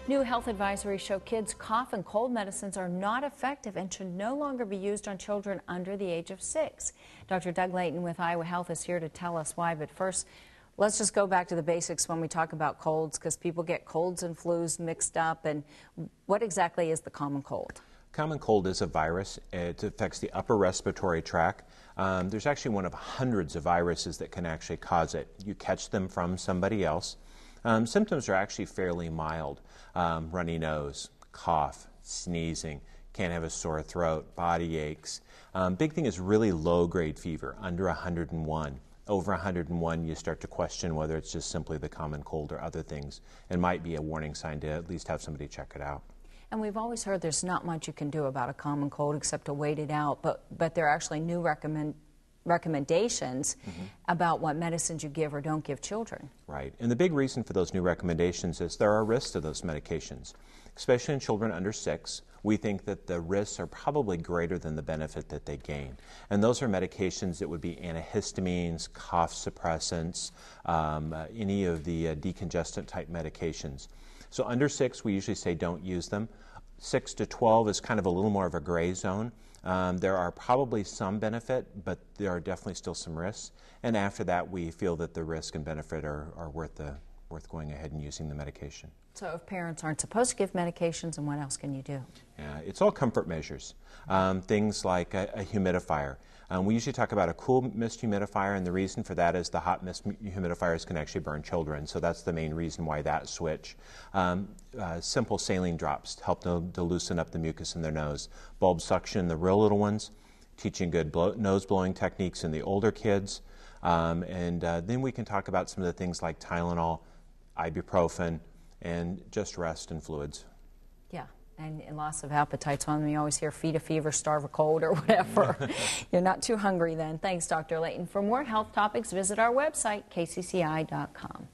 New health advisories show kids' cough and cold medicines are not effective and should no longer be used on children under the age of 6. Dr. Doug Layton with Iowa Health is here to tell us why, but first, let's just go back to the basics when we talk about colds, because people get colds and flus mixed up. And what exactly is the common cold? Common cold is a virus. It affects the upper respiratory tract. There's actually one of hundreds of viruses that can actually cause it. You catch them from somebody else. Symptoms are actually fairly mild. Runny nose, cough, sneezing, can't have a sore throat, body aches. Big thing is really low-grade fever, under 101. Over 101, you start to question whether it's just simply the common cold or other things, and might be a warning sign to at least have somebody check it out. And we've always heard there's not much you can do about a common cold except to wait it out, but there are actually new recommendations about what medicines you give or don't give children. Right, and the big reason for those new recommendations is there are risks to those medications. Especially in children under 6, we think that the risks are probably greater than the benefit that they gain. And those are medications that would be antihistamines, cough suppressants, any of the decongestant type medications. So under 6, we usually say don't use them. 6 to 12 is kind of a little more of a gray zone. There are probably some benefit, but there are definitely still some risks. And after that, we feel that the risk and benefit are worth going ahead and using the medication. So if parents aren't supposed to give medications, then what else can you do? It's all comfort measures. Things like a humidifier. We usually talk about a cool mist humidifier, and the reason for that is the hot mist humidifiers can actually burn children, so that's the main reason why that switch. Simple saline drops to help to loosen up the mucus in their nose. Bulb suction, the real little ones, teaching good nose blowing techniques in the older kids, and then we can talk about some of the things like Tylenol, ibuprofen, and just rest and fluids. Yeah, and loss of appetite. So you always hear feed a fever, starve a cold, or whatever. You're not too hungry then. Thanks, Dr. Layton. For more health topics, visit our website, kcci.com.